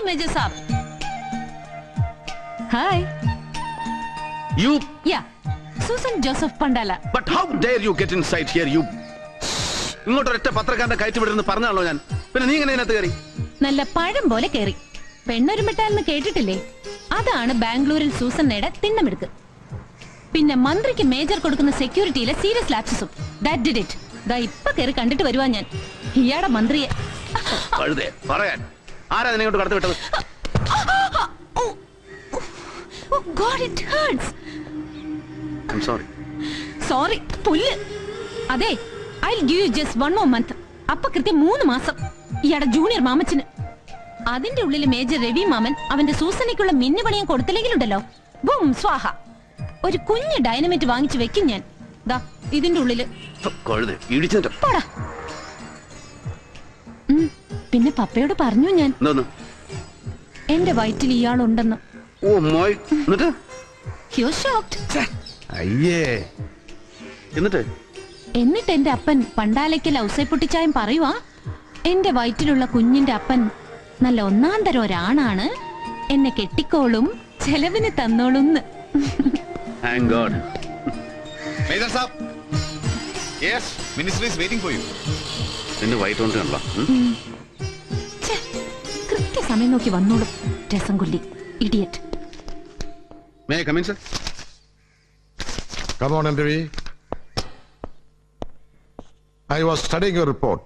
Major Saab. Hi. You? Yeah. Susan Joseph Pandala. But how dare you get inside here, you? ഇങ്ങോട്ടൊരൊറ്റ പത്രക്കാരന്റെ കയറ്റി വിടുന്ന് പറഞ്ഞാണല്ലോ ഞാൻ. പിന്നെ നീ എങ്ങനെ ഇതിനകത്ത് കയറി? നല്ല പഴം പോലെ കയറി. പെണ്ണൊരുമിട്ടാലെന്ന് കേട്ടിട്ടില്ലേ? അതാണ് ബാംഗ്ലൂരിൽ സൂസന്നയുടെ തിണ്ണമെടുക്ക്. പിന്നെ മന്ത്രിക്ക് മേജർ കൊടുക്കുന്ന സെക്യൂരിറ്റിയിലെ സീരിയസ് ലാപ്സസും. That did it. ദാ ഇപ്പൊ കയറി കണ്ടിട്ട് വരുവാ ഞാൻ. ഇയാടെ മന്ത്രിയെ. കഴുതേ പറയാൻ. ആരാ നിന്നെ ഇങ്ങോട്ട് കടത്തി വിട്ടത്? Oh God, it hurts. I'm sorry. Sorry, പുല്ല്. അതെ, I'll give you just one more month. അപ്പൊ കൃത്യം 3 മാസം. ഇയാടെ ജൂനിയർ മാമച്ചന്. അതിന്റെ ഉള്ളിൽ മേജർ രവി മാമൻ അവന്റെ സൂസനയ്ക്കുള്ള മിന്നുപണിയും കൊടുത്തില്ലെങ്കിലുണ്ടല്ലോ, ബും സ്വാഹ. ഒരു കുഞ്ഞ് ഡൈനമൈറ്റ് വാങ്ങിച്ചു വെക്കും ഞാൻ. ദാ ഇതിന്റെ ഉള്ളില്. പോടാ. പിന്നെ പപ്പയോട് പറഞ്ഞു ഞാൻ, എന്റെ വയറ്റിൽ ഇയാളുണ്ടെന്ന്. എന്നിട്ട് എന്റെ അപ്പൻ പണ്ടാലയ്ക്കൽ ഔസേപ്പൊട്ടിച്ചായം പറയുവാ, എന്റെ വയറ്റിലുള്ള കുഞ്ഞിന്റെ അപ്പൻ നല്ല ഒന്നാന്തരം ഒരാണാണ്, എന്നെ കെട്ടിക്കോളും, ചെലവിന് തന്നോളുന്ന്. കൃത്യസമയം നോക്കി വന്നോളും. രസം കൊല്ലി, idiot. May I come in, sir? Come on, MTV. I was studying your report.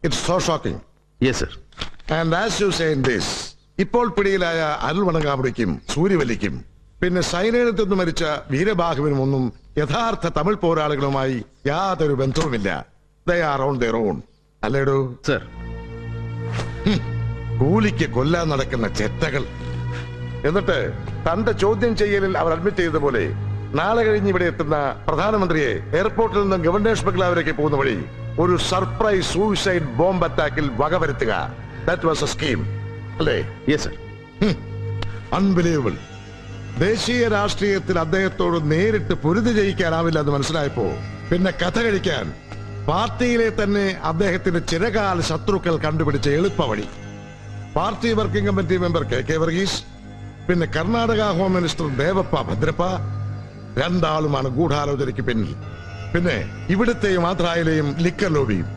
It's so shocking. Yes, sir. And as you say in this, ഇപ്പോൾ പിടിയിലായ അരുൾ വണങ്ങാമുടിക്കും സൂര്യവല്ലിക്കും പിന്നെ സൈന്യത്തിൽ നിന്ന് മരിച്ച വീരബാഹുവിനും ഒന്നും യഥാർത്ഥ തമിഴ് പോരാളികളുമായി യാതൊരു ബന്ധവുമില്ല. They are on their own. അല്ലേടോ? Sir. കൂലിക്ക് കൊല്ലാൻ നടക്കുന്ന ചെറ്റകൾ. എന്നിട്ട് തന്റെ ചോദ്യം ചെയ്യലിൽ അവർ അഡ്മിറ്റ് ചെയ്തതുപോലെ നാളെ കഴിഞ്ഞ് ഇവിടെ എത്തുന്ന പ്രധാനമന്ത്രിയെ എയർപോർട്ടിൽ നിന്ന് ഗവർണേഴ്സ് ബംഗ്ലാവിലേക്ക് പോകുന്ന വഴി ഒരു സർപ്രൈസ് സൂയിസൈഡ് ബോംബ് അറ്റാക്കിൽ വകവരുത്തുക. ദാറ്റ് വാസ് എ സ്കീം, അല്ലേ? Yes sir. അൺബിലീവബിൾ. ദേശീയ രാഷ്ട്രീയത്തിൽ അദ്ദേഹത്തോട് നേരിട്ട് പൊരുതി ജയിക്കാനാവില്ല എന്ന് മനസ്സിലായപ്പോ പിന്നെ കഥ കഴിക്കാൻ പാർട്ടിയിലെ തന്നെ അദ്ദേഹത്തിന്റെ ചിരകാല ശത്രുക്കൾ കണ്ടുപിടിച്ച എളുപ്പവഴി. Party working committee member K Varghese, പിന്നെ കർണാടക ഹോം മിനിസ്റ്റർ ദേവപ്പ ഭദ്രപ്പ, രണ്ടാളുമാണ് ഗൂഢാലോചനയ്ക്ക് പിന്നിൽ. പിന്നെ ഇവിടുത്തെയും ആന്ധ്രയിലെയും ലിക്കർ ലോബിയും.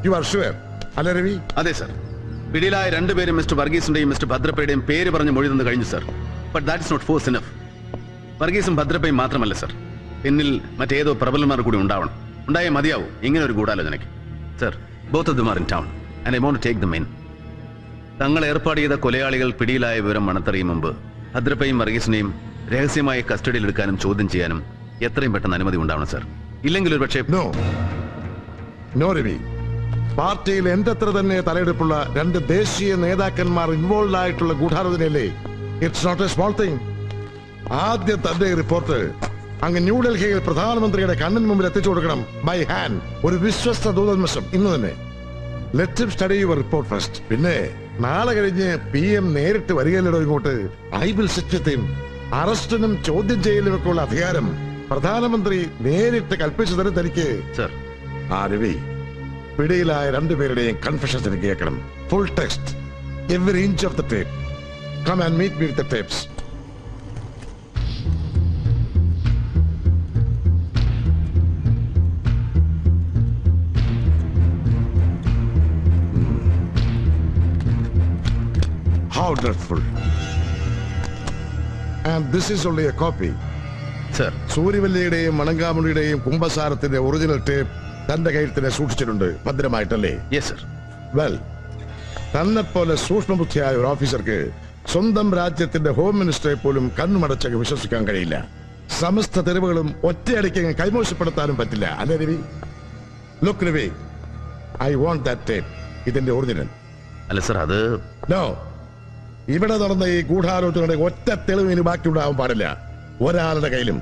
യു ആർ ഷുവർ, അല്ലേ രവി? അതെ സർ. പിടിയിലായ രണ്ടുപേരും മിസ്റ്റർ വർഗീസിന്റെയും മിസ്റ്റർ ഭദ്രപ്പയുടെയും പേര് പറഞ്ഞ് മൊഴി തന്നു കഴിഞ്ഞു sir. But that is not force enough. വർഗീസും ഭദ്രപ്പയും മാത്രമല്ല സർ, പിന്നിൽ മറ്റേതോ പ്രബലന്മാർ കൂടി ഉണ്ടാവണം. ഉണ്ടായേ മതിയാവും ഇങ്ങനെ ഒരു ഗൂഢാലോചനയ്ക്ക്. Sir, both of them are in town and I want to take them in. തങ്ങൾ ഏർപ്പാട് ചെയ്ത കൊലയാളികൾ പിടിയിലായ വിവരം മണത്തറിയും മുമ്പ് ഭദ്രപ്പയും വർഗീസിനെയും രഹസ്യമായി കസ്റ്റഡിയിൽ എടുക്കാനും ചോദ്യം ചെയ്യാനും എത്രയും പെട്ടെന്ന് അനുമതി ഉണ്ടാവണം സർ. ഇല്ലെങ്കിൽ ഒരു പക്ഷേ നോ രവി. പാർട്ടിയിൽ എന്തെത്ര തന്നെ തലയെടുപ്പുള്ള രണ്ട് ദേശീയ നേതാക്കന്മാർ ഇൻവോൾവ് ആയിട്ടുള്ള ഗൂഢാലോചനയല്ലേ? It's not a small thing. ആദ്യം തന്റെ റിപ്പോർട്ട് അങ്ങ് ന്യൂഡൽഹിയിൽ പ്രധാനമന്ത്രിയുടെ കണ്ണിന് മുമ്പിൽ എത്തിച്ചു കൊടുക്കണം. By hand. ഒരു വിശ്വസ്ത ദൂതന്മസം ഇന്ന് തന്നെ. Let him study your report first. പിന്നെ നാളെ കഴിഞ്ഞ് PM നേരിട്ട് വരികയല്ലോ ഇങ്ങോട്ട്. I will sit with him. അറസ്റ്റിനും ചോദ്യം ചെയ്യലിനുമൊക്കെ ഉള്ള അധികാരം പ്രധാനമന്ത്രി നേരിട്ട് കൽപ്പിച്ചു തരും തനിക്ക്. സർ. രവി, പിടിയിലായ രണ്ടുപേരുടെയും കൺഫെഷൻസ് എനിക്ക് കേൾക്കണം. Full text, every inch of the tape. Come and meet me with the tapes. How dreadful. And this is only a copy. Sir. സൂര്യവല്ലിയുടെയും മണങ്കാമുടിയുടെയും കുംഭസാരത്തിന്റെ ഒറിജിനൽ ടേപ്പ് തന്റെ കയ്യിൽ തന്നെ സൂക്ഷിച്ചിട്ടുണ്ട് ഭദ്രമായിട്ടല്ലേ? Yes sir. വെൽ, തന്നെ പോലെ സൂക്ഷ്മബുദ്ധിയായ ഒരു ഓഫീസർക്ക് സ്വന്തം രാജ്യത്തിന്റെ ഹോം മിനിസ്റ്ററെ പോലും കണ്ണുമടച്ചങ്ങ് വിശ്വസിക്കാൻ കഴിയില്ല. സമസ്ത തെരുവുകളും ഒറ്റയടിക്ക് കൈമോശപ്പെടുത്താനും പറ്റില്ല, അല്ലേ Ravi? Look Ravi, I want that tape. ഇതിന്റെ ഒറിജിനൽ. അല്ല സർ, അത് നോ. ഇവിടെ നടന്ന ഈ ഗൂഢാലോചനയുടെ ഒറ്റ തെളിവ് ഇനി ബാക്കി ഉണ്ടാവാൻ പാടില്ല ഒരാളുടെ കയ്യിലും,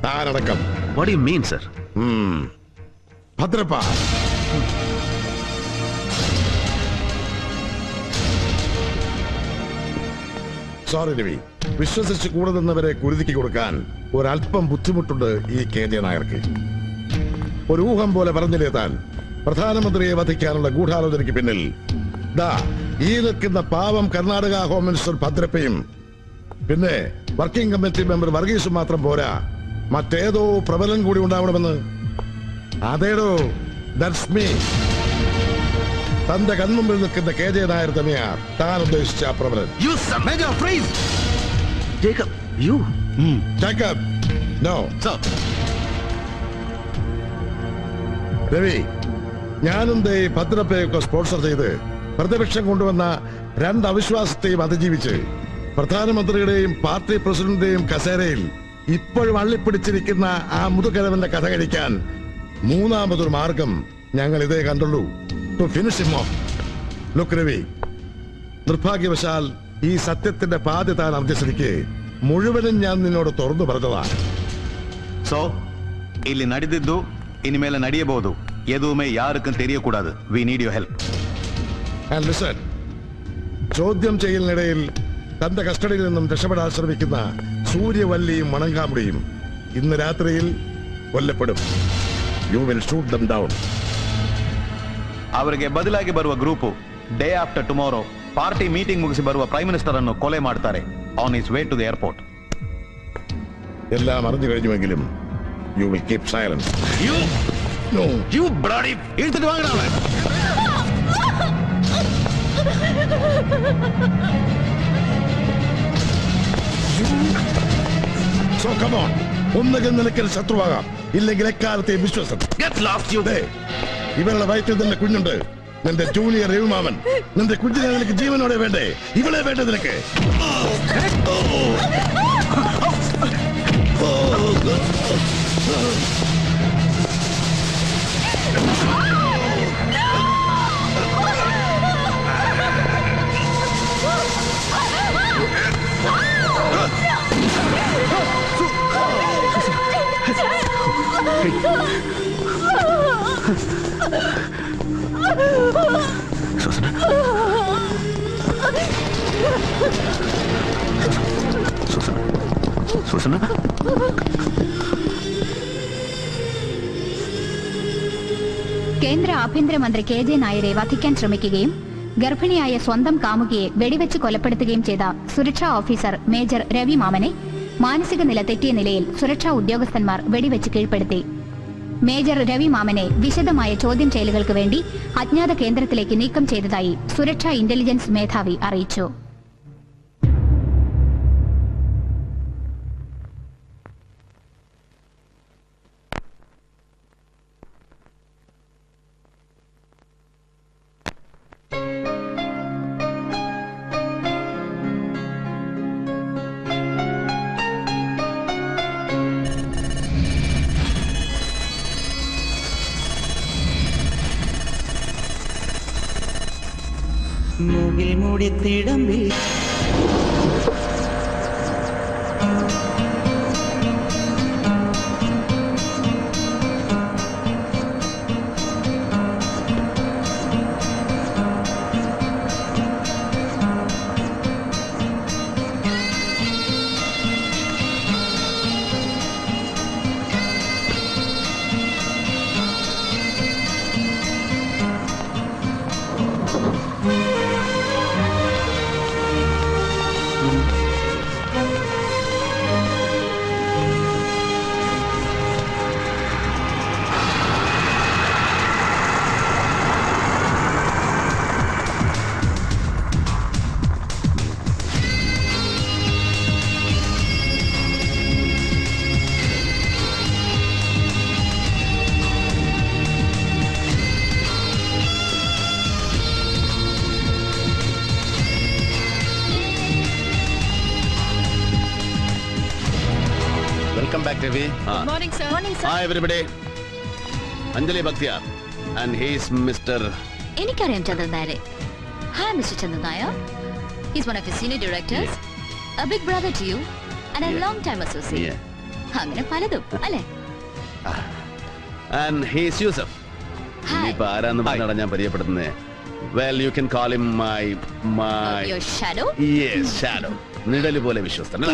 താനടക്കം. What do you mean, sir? Bhadrappa. Sorry Ravi, വിശ്വസിച്ച് കൂടെ നിന്നവരെ കുരുതിക്ക് കൊടുക്കാൻ ഒരല്പം ബുദ്ധിമുട്ടുണ്ട് ഈ KJ നായർക്ക്. ഒരു ഊഹം പോലെ പറഞ്ഞില്ലേ താൻ പ്രധാനമന്ത്രിയെ വധിക്കാനുള്ള ഗൂഢാലോചനയ്ക്ക് പിന്നിൽ ദാ ഈ നിൽക്കുന്ന പാവം കർണാടക ഹോം മിനിസ്റ്റർ ഭദ്രപ്പയും പിന്നെ വർക്കിംഗ് കമ്മിറ്റി മെമ്പർ വർഗീസും മാത്രം പോരാ, മറ്റേതോ പ്രബലൻ കൂടി ഉണ്ടാവണമെന്ന്. അതേടോ, ദാറ്റ്സ് മീ. തന്റെ കൺമുമ്പിൽ നിൽക്കുന്ന KJ നായർ തന്നെയാ താൻ ഉദ്ദേശിച്ച ആ പ്രബലൻ. Jacob, no. രവി, ഞാനും ഭദ്രപ്പയൊക്കെ സ്പോൺസർ ചെയ്ത് പ്രതിപക്ഷം കൊണ്ടുവന്ന 2 അവിശ്വാസത്തെയും അതിജീവിച്ച് പ്രധാനമന്ത്രിയുടെയും പാർട്ടി പ്രസിഡന്റിന്റെയും കസേരയിൽ ഇപ്പോഴും അള്ളിപ്പിടിച്ചിരിക്കുന്ന ആ മുതുകിഴവന്റെ കഥ കഴിക്കാൻ മൂന്നാമതൊരു മാർഗം ഞങ്ങൾ ഇതേ കണ്ടുള്ളൂ. To finish him off. Look Ravi, നിർഭാഗ്യവശാൽ ഈ സത്യത്തിന്റെ പാതി താൻ അറിഞ്ഞിരിക്കെ മുഴുവനും ഞാൻ നിന്നോട് തുറന്നു പറഞ്ഞതാ. സോ ಇಲ್ಲಿ ನಡೆದಿದ್ದು ಇನ್ಮೇಲೆ ನಡೆಯಬಹುದು. ಎದುವೇ ಯಾರಕ್ಕೂ ತೆರೆಯಕೂಡದು. We need your help. And listen, ചോദ്യം ചെയ്യലിനിടയിൽ തന്റെ കസ്റ്റഡിയിൽ നിന്നും രക്ഷപ്പെടാൻ ശ്രമിക്കുന്ന സൂര്യവല്ലിയും മണങ്കാമുടിയും ഇന്ന് രാത്രിയിൽ കൊല്ലപ്പെടും. You will shoot them down. ಅವರಿಗೆ ಬದಲಾಗಿ ಬರುವ group day after tomorrow party meeting ಮುಗಿಸಿ ಬರುವ ಪ್ರೈಮ್ ಮಿನಿಸ್ಟರ್ ಅನ್ನು ಕೊಲೆ ಮಾಡ್ತಾರೆ on his way to the airport. എല്ലാം അറിഞ്ഞു കഴിഞ്ഞുവെങ്കിലും യു വിൽ കീപ് സൈലൻസ്. എടുത്തിട്ട് വാങ്ങണേ. So come on, ഒന്നുകിൽ നിനക്ക് ശത്രുവാകാം, ഇല്ലെങ്കിൽ എക്കാലത്തെ വിശ്വാസം. ഇവരുടെ വയറ്റിൽ നിന്റെ കുഞ്ഞുണ്ട്, നിന്റെ ജൂനിയർ രവിമാമൻ. നിന്റെ കുഞ്ഞിനെ നിനക്ക് ജീവനോടെ വേണ്ടേ? ഇവളെ വേണ്ടേ നിനക്ക്? സുസന, കേന്ദ്ര ആഭ്യന്തരമന്ത്രി KJ നായരെ വധിക്കാൻ ശ്രമിക്കുകയും ഗർഭിണിയായ സ്വന്തം കാമുകിയെ വെടിവെച്ച് കൊലപ്പെടുത്തുകയും ചെയ്ത സുരക്ഷാ ഓഫീസർ മേജർ രവി മാമനെ മാനസിക നില തെറ്റിയ നിലയിൽ സുരക്ഷാ ഉദ്യോഗസ്ഥന്മാർ വെടിവെച്ച് കീഴ്പ്പെടുത്തി. മേജർ രവി മാമനെ വിശദമായ ചോദ്യം ചെയ്യലുകൾക്ക് വേണ്ടി അജ്ഞാത കേന്ദ്രത്തിലേക്ക് നീക്കം ചെയ്തതായി സുരക്ഷാ ഇന്റലിജൻസ് മേധാവി അറിയിച്ചു. മുകിൽ മൂടിത്തിടമ്പിൽ Welcome back, Ravi. Good morning, sir. Morning, sir. Hi, everybody. Anjali Bhaktiyar. And he is Mr. എനിക്കറിയാം ചന്ദ്രൻ നായരെ. Hi, Mr. Chandran Nair. He's one of his senior directors, a big brother to you, and a long time associate. അങ്ങനെ പലതും അല്ലേ? And he is Yusuf. Hi. ഇപ്പൊ ആരാന്ന് പറഞ്ഞാണ് ഞാൻ പരിചയപ്പെടുന്നത്. Well, you can call him my Your shadow? Yes, shadow. നിഴല് പോലെ വിശ്വസ്തൻ.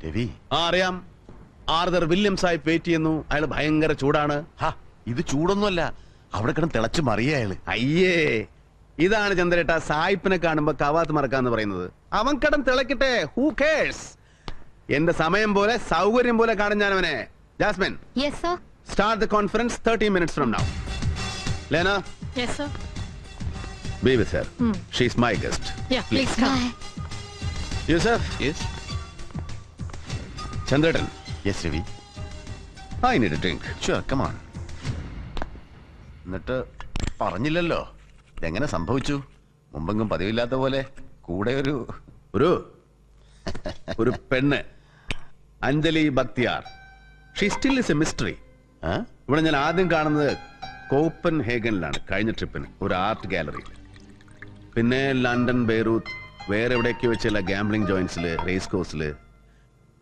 രവി, അറിയാം. ആർതർ വില്യംസ് ആയി വെയിറ്റ് ചെയ്യുന്നു. അയാൾ ഭയങ്കര ചൂടാണ്. ഇത് ചൂടൊന്നുമല്ല, അവിടെ കിടന്ന് തിളച്ച് മറിയ അയാള്. അയ്യേ, ഇതാണ് ചന്ദ്രേട്ട സായിപ്പിനെ കാണുമ്പോ കവാത്ത് മറക്കാന്ന് പറയുന്നത്. അവൻ കടം തിളക്കട്ടെ, ഹൂ കേഴ്സ്. എന്റെ സമയം പോലെ സൗകര്യം പോലെ കാണും ഞാൻ അവനെ. Jasmine, yes sir. start the conference 30 minutes from now. Lena, yes sir. be with her. She's my guest. Please come. Yusuf, yes ചന്ദ്രേട്ടൻ, yes Ravi, I need a drink. Sure, come on. എന്നിട്ട് പറഞ്ഞില്ലല്ലോ ഇതെങ്ങനെ സംഭവിച്ചു? മുമ്പെങ്കും പതിവില്ലാത്ത പോലെ കൂടെ ഒരു പെണ്ണ്, Anjali Bakhtiyar. She still is A mystery. ഇവിടെ ഞാൻ ആദ്യം കാണുന്നത് കോപ്പൻ ഹേഗനിലാണ്, കഴിഞ്ഞ ട്രിപ്പിന് ഒരു ആർട്ട് ഗാലറിയിൽ. പിന്നെ ലണ്ടൻ, ബെയ്റൂത്ത്, വേറെ എവിടെയൊക്കെ വെച്ചുള്ള ഗാംബ്ലിംഗ് ജോയിന്റ്സിൽ, റേസ് കോഴ്സിൽ.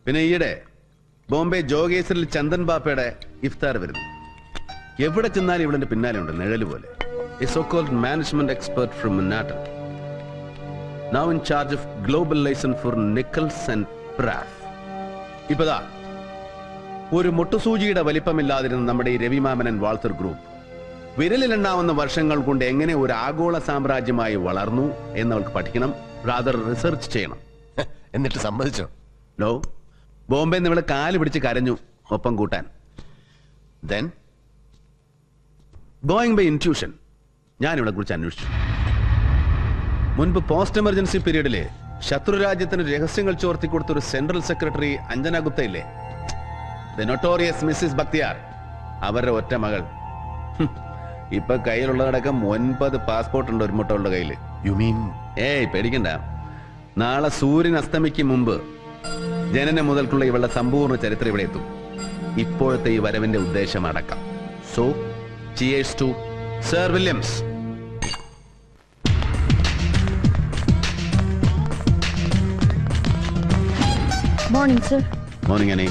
പിന്നെ ഈയിടെ ബോംബെ ജോഗേശ്വരിൽ ചന്ദൻ ബാപ്പയുടെ ഇഫ്താർ വരുന്നു. എവിടെ ചെന്നാലും ഇവിടെ പിന്നാലെ ഉണ്ട്, നിഴല് പോലെ. A so called management expert from Manhattan, now in charge of global license for Nichols and Pratt. ഇപ്പതാ ഒരു മുട്ടുസൂചിയുടെ വലിപ്പമില്ലാതിരുന്ന നമ്മുടെ ഈ രവിമാമനൻ വാൾത്തർ ഗ്രൂപ്പ് വിരലിലുണ്ടാവുന്ന വർഷങ്ങൾ കൊണ്ട് എങ്ങനെ ഒരു ആഗോള സാമ്രാജ്യമായി വളർന്നു എന്നവൾക്ക് പഠിക്കണം, റാദർ റിസർച്ച് ചെയ്യണം. എന്നിട്ട് സമ്മതിച്ചോ? നോ, ബോംബെ നിന്ന് ഇവിടെ കാല് പിടിച്ച് കരഞ്ഞു ഒപ്പം കൂട്ടാൻ. ദെൻ ഗോയിങ് ബൈ ഇൻറ്റ്യൂഷൻ ഞാൻ ഇവിടെ കുറിച്ച് അന്വേഷിച്ചു. മുൻപ് പോസ്റ്റ് എമർജൻസി പീരീഡില് ശത്രുരാജ്യത്തിന് രഹസ്യങ്ങൾ ചോർത്തി കൊടുത്ത ഒരു സെൻട്രൽ സെക്രട്ടറി അഞ്ജന ഗുപ്ത ഇല്ലേ, ദ നൊട്ടോറിയസ് മിസ്സിസ് ബക്തിയാർ, അവരുടെ ഒറ്റ മകൾ. ഇപ്പൊ കയ്യിലുള്ളതടക്കം 9 പാസ്പോർട്ട് ഉണ്ട് ഒരു മുട്ടകളുടെ കയ്യില്. You mean? ഏയ് പേടിക്കണ്ട, നാളെ സൂര്യൻ അസ്തമിക്കും മുമ്പ് ജനനം മുതൽക്കുള്ള ഇവളുടെ സമ്പൂർണ്ണ ചരിത്രം ഇവിടെ എത്തും. ഇപ്പോഴത്തെ ഈ വരവിന്റെ ഉദ്ദേശം അടക്കം. So cheers to sir Williams. Morning sir. Morning Ani.